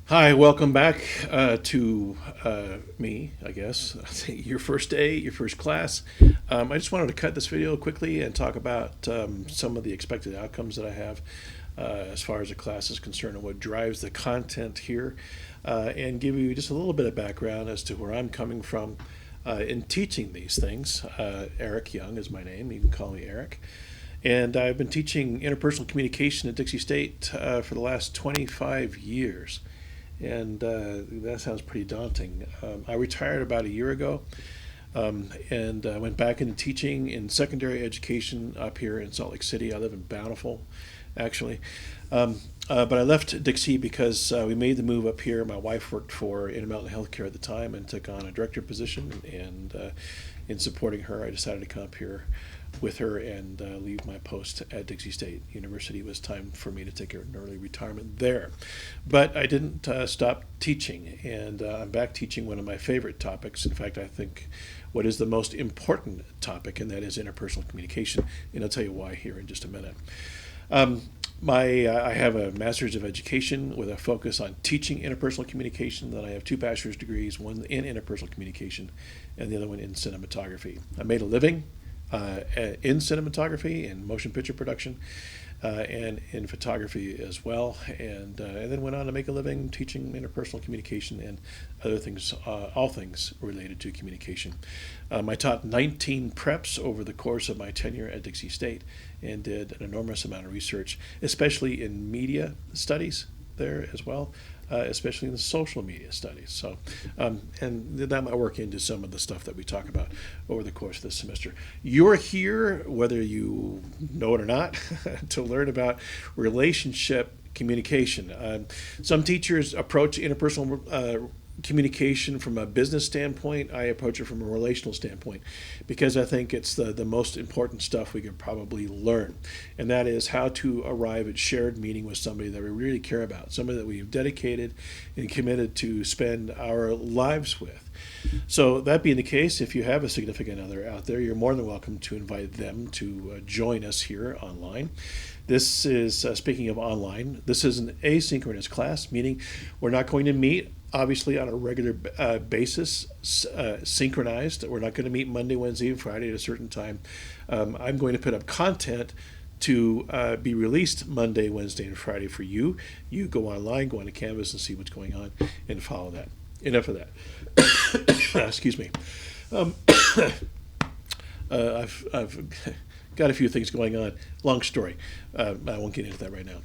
Hi, welcome back to me, I guess. Your first day, your first class. I just wanted to cut this video quickly and talk about some of the expected outcomes that I have as far as the class is concerned and what drives the content here, and give you just a little bit of background as to where I'm coming from in teaching these things. Eric Young is my name. You can call me Eric. And I've been teaching interpersonal communication at Dixie State for the last 25 years. And that sounds pretty daunting. I retired about a year ago, and went back into teaching in secondary education up here in Salt Lake City. I live in Bountiful, actually. But I left Dixie because we made the move up here. My wife worked for Intermountain Healthcare at the time and took on a director position. And in supporting her, I decided to come up here with her and leave my post at Dixie State University. It was time for me to take an early retirement there. But I didn't stop teaching, and I'm back teaching one of my favorite topics. In fact, I think what is the most important topic, and that is interpersonal communication. And I'll tell you why here in just a minute. Um, I have a master's of education with a focus on teaching interpersonal communication. Then I have two bachelor's degrees, one in interpersonal communication and the other one in cinematography. I made a living in cinematography and motion picture production, and in photography as well, and then went on to make a living teaching interpersonal communication and other things, all things related to communication. I taught 19 preps over the course of my tenure at Dixie State and did an enormous amount of research, especially in media studies there as well, especially in the social media studies. So, and that might work into some of the stuff that we talk about over the course of this semester. You're here, whether you know it or not, to learn about relationship communication. Some teachers approach interpersonal communication from a business standpoint. I approach it from a relational standpoint because I think it's the most important stuff we could probably learn. And that is how to arrive at shared meaning with somebody that we really care about, somebody that we've dedicated and committed to spend our lives with. So that being the case, if you have a significant other out there, you're more than welcome to invite them to join us here online. This is, speaking of online, this is an asynchronous class, meaning we're not going to meet obviously on a regular basis, synchronized. We're not going to meet Monday, Wednesday, and Friday at a certain time. I'm going to put up content to be released Monday, Wednesday, and Friday for you. You go online, go onto Canvas and see what's going on and follow that. Enough of that. Excuse me. Um, I've got a few things going on. Long story. I won't get into that right now.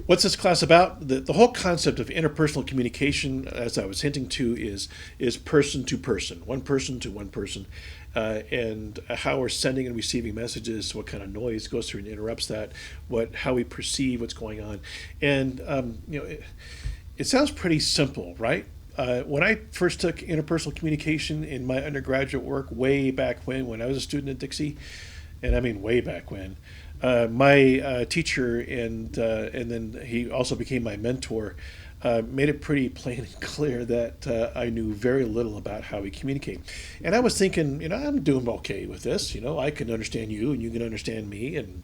What's this class about? The whole concept of interpersonal communication, as I was hinting to, is person to person, one person to one person, and how we're sending and receiving messages, what kind of noise goes through and interrupts that, how we perceive what's going on, and it sounds pretty simple, right? When I first took interpersonal communication in my undergraduate work way back when I was a student at Dixie, and I mean way back when, my teacher and then he also became my mentor, made it pretty plain and clear that I knew very little about how we communicate. And I was thinking, I'm doing okay with this. I can understand you and you can understand me. And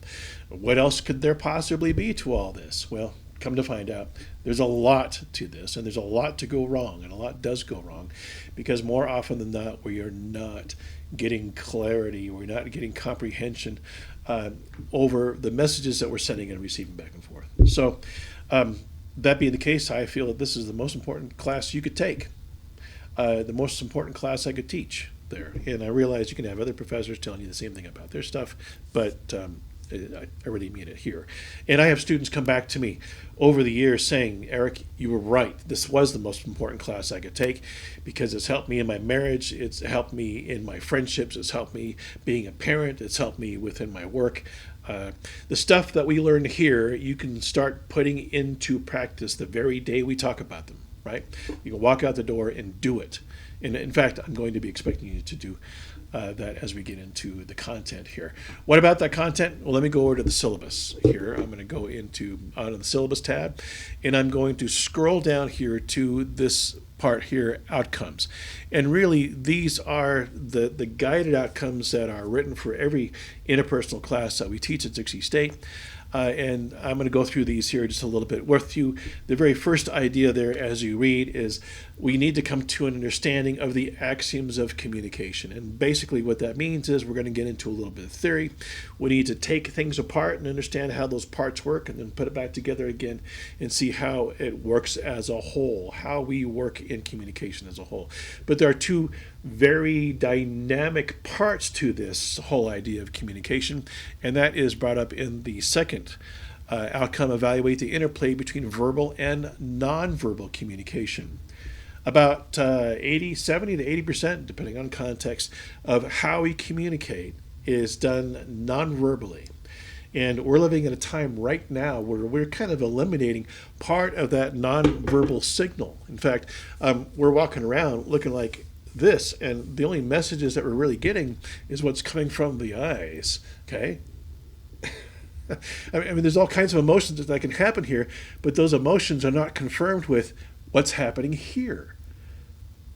what else could there possibly be to all this? Well, come to find out, there's a lot to this, and there's a lot to go wrong, and a lot does go wrong, because more often than not, we are not getting clarity, we're not getting comprehension over the messages that we're sending and receiving back and forth. So, that being the case, I feel that this is the most important class you could take, the most important class I could teach there. And I realize you can have other professors telling you the same thing about their stuff, but I really mean it here. And I have students come back to me over the years saying, Eric, you were right. This was the most important class I could take because it's helped me in my marriage. It's helped me in my friendships. It's helped me being a parent. It's helped me within my work. The stuff that we learn here, you can start putting into practice the very day we talk about them, right? You can walk out the door and do it. And in fact, I'm going to be expecting you to do that as we get into the content here. What about that content? Well, let me go over to the syllabus here. I'm going to go onto the syllabus tab, and I'm going to scroll down here to this part here, outcomes. And really, these are the guided outcomes that are written for every interpersonal class that we teach at Dixie State. And I'm going to go through these here just a little bit with you. The very first idea there as you read is we need to come to an understanding of the axioms of communication. And basically what that means is we're going to get into a little bit of theory. We need to take things apart and understand how those parts work and then put it back together again and see how it works as a whole, how we work in communication as a whole. But there are two very dynamic parts to this whole idea of communication, and that is brought up in the second outcome: evaluate the interplay between verbal and nonverbal communication. About 70 to 80%, depending on context, of how we communicate is done non-verbally. And we're living at a time right now where we're kind of eliminating part of that non-verbal signal. In fact, we're walking around looking like this, and the only messages that we're really getting is what's coming from the eyes, okay? I mean, there's all kinds of emotions that can happen here, but those emotions are not confirmed with what's happening here.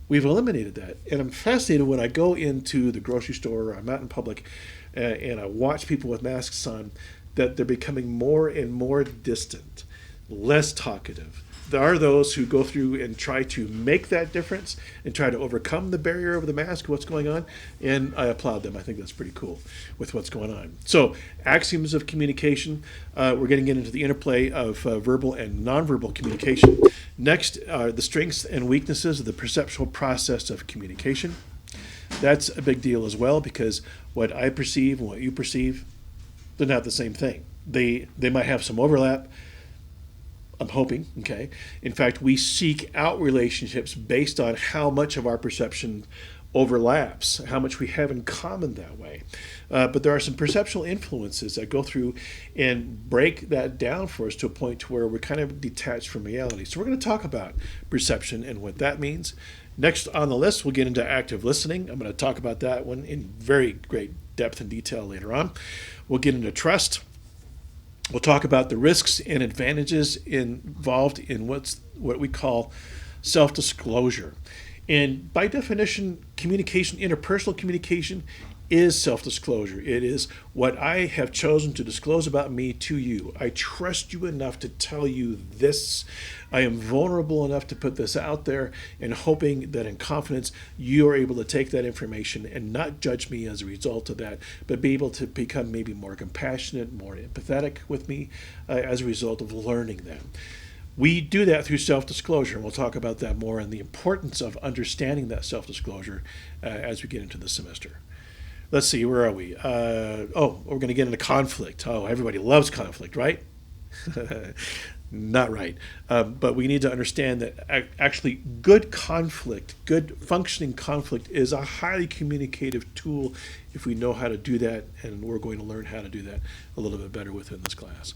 We've eliminated that. And I'm fascinated when I go into the grocery store or I'm out in public and I watch people with masks on, that they're becoming more and more distant, less talkative. There are those who go through and try to make that difference and try to overcome the barrier of the mask, what's going on, and I applaud them. I think that's pretty cool with what's going on. So, axioms of communication, we're getting into the interplay of verbal and nonverbal communication. Next are the strengths and weaknesses of the perceptual process of communication. That's a big deal as well, because what I perceive and what you perceive, they're not the same thing. They might have some overlap, I'm hoping, okay? In fact, we seek out relationships based on how much of our perception overlaps, how much we have in common that way. But there are some perceptual influences that go through and break that down for us to a point to where we're kind of detached from reality. So we're going to talk about perception and what that means. Next on the list, we'll get into active listening. I'm going to talk about that one in very great depth and detail later on. We'll get into trust. We'll talk about the risks and advantages involved in what we call self-disclosure. And by definition, communication, interpersonal communication, is self-disclosure. It is what I have chosen to disclose about me to you. I trust you enough to tell you this. I am vulnerable enough to put this out there, and hoping that in confidence you are able to take that information and not judge me as a result of that, but be able to become maybe more compassionate, more empathetic with me as a result of learning that. We do that through self-disclosure, and we'll talk about that more and the importance of understanding that self-disclosure as we get into the semester. Let's see, where are we? We're going to get into conflict. Oh, everybody loves conflict, right? Not right. But we need to understand that actually good conflict, good functioning conflict is a highly communicative tool if we know how to do that, and we're going to learn how to do that a little bit better within this class.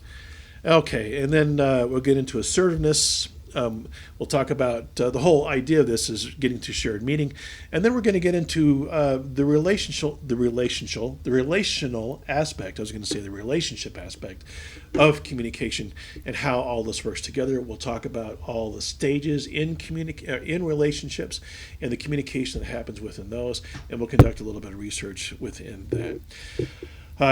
Okay, and then we'll get into assertiveness. We'll talk about the whole idea of this is getting to shared meaning, and then we're going to get into the relational aspect. I was going to say the relationship aspect of communication and how all this works together. We'll talk about all the stages in relationships and the communication that happens within those, and we'll conduct a little bit of research within that.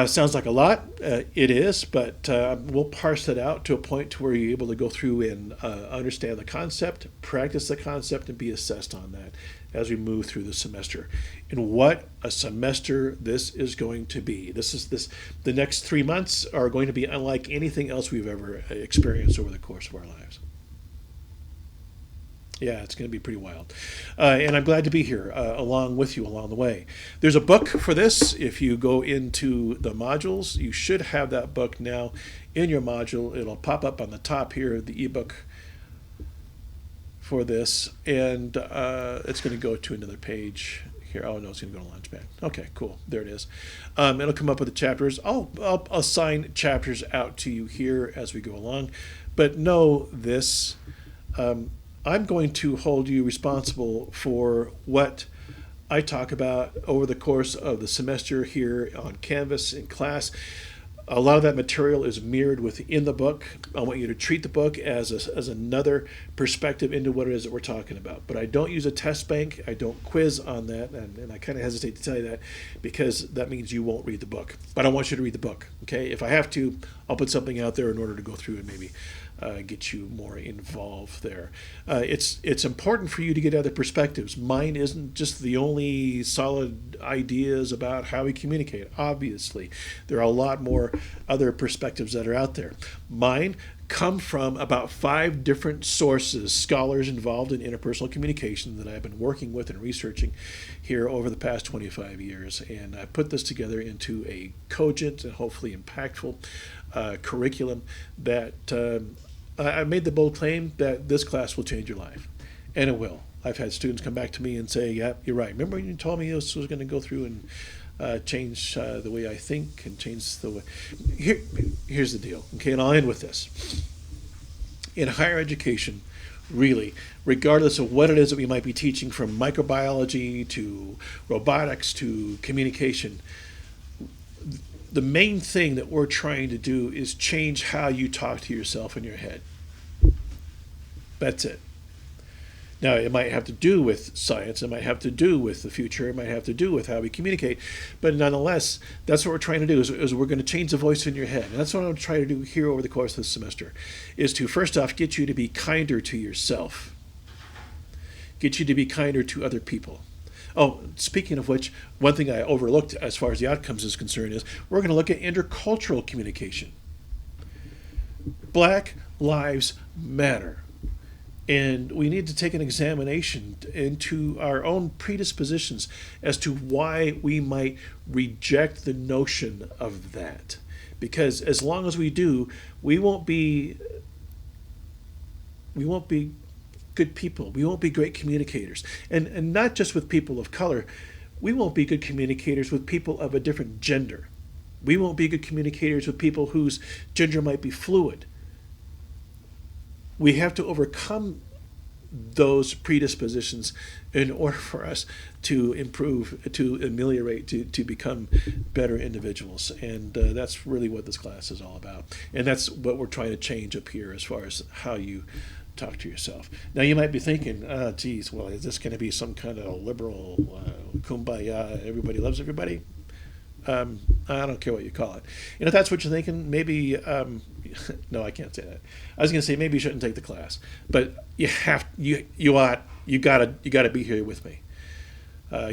Sounds like a lot. It is, but we'll parse it out to a point to where you're able to go through and understand the concept, practice the concept, and be assessed on that as we move through the semester. And what a semester this is going to be. The next 3 months are going to be unlike anything else we've ever experienced over the course of our lives. Yeah, it's going to be pretty wild. And I'm glad to be here along with you along the way. There's a book for this. If you go into the modules, you should have that book now in your module. It'll pop up on the top here, the ebook for this. And it's going to go to another page here. Oh, no, it's going to go to Launchpad. Okay, cool. There it is. It'll come up with the chapters. I'll assign chapters out to you here as we go along. But know this. I'm going to hold you responsible for what I talk about over the course of the semester here on Canvas in class. A lot of that material is mirrored within the book. I want you to treat the book as another perspective into what it is that we're talking about. But I don't use a test bank. I don't quiz on that. And I kind of hesitate to tell you that because that means you won't read the book. But I want you to read the book. Okay? If I have to, I'll put something out there in order to go through and maybe get you more involved there. It's important for you to get other perspectives. Mine isn't just the only solid ideas about how we communicate. Obviously, there are a lot more other perspectives that are out there. Mine come from about 5 different sources, scholars involved in interpersonal communication that I've been working with and researching here over the past 25 years. And I put this together into a cogent and hopefully impactful curriculum that I made the bold claim that this class will change your life. And it will. I've had students come back to me and say, yeah, you're right. Remember when you told me this was going to go through and change the way I think and change the way... Here's the deal, okay, and I'll end with this. In higher education, really, regardless of what it is that we might be teaching, from microbiology to robotics to communication, the main thing that we're trying to do is change how you talk to yourself in your head. That's it. Now, it might have to do with science, it might have to do with the future, it might have to do with how we communicate, but nonetheless, that's what we're trying to do, is we're going to change the voice in your head. And that's what I'm going to try to do here over the course of this semester, is to, first off, get you to be kinder to yourself, get you to be kinder to other people. Oh, speaking of which, one thing I overlooked as far as the outcomes is concerned is we're going to look at intercultural communication. Black lives matter. And we need to take an examination into our own predispositions as to why we might reject the notion of that. Because as long as we do, we won't be good people. We won't be great communicators. And not just with people of color. We won't be good communicators with people of a different gender. We won't be good communicators with people whose gender might be fluid. We have to overcome those predispositions in order for us to improve, to ameliorate, to become better individuals. And that's really what this class is all about. And that's what we're trying to change up here as far as how you talk to yourself. Now, you might be thinking, geez, well, is this going to be some kind of liberal kumbaya, everybody loves everybody? I don't care what you call it. And if that's what you're thinking, maybe, no, I can't say that. I was going to say maybe you shouldn't take the class, but you gotta be here with me.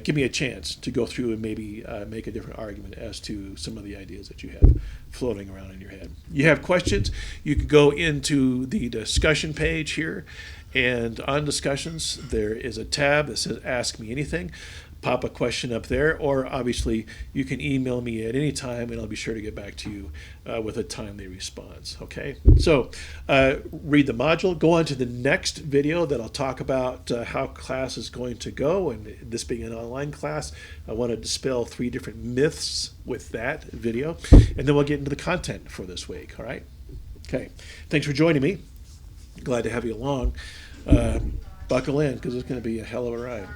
Give me a chance to go through and maybe make a different argument as to some of the ideas that you have floating around in your head. You have questions, you can go into the discussion page here, and on discussions, there is a tab that says Ask Me Anything. Pop a question up there, or obviously you can email me at any time and I'll be sure to get back to you with a timely response. Okay, so read the module, go on to the next video that I'll talk about how class is going to go, and this being an online class, I want to dispel 3 different myths with that video, and then we'll get into the content for this week. All right, okay, thanks for joining me. Glad to have you along. Buckle in, because it's going to be a hell of a ride.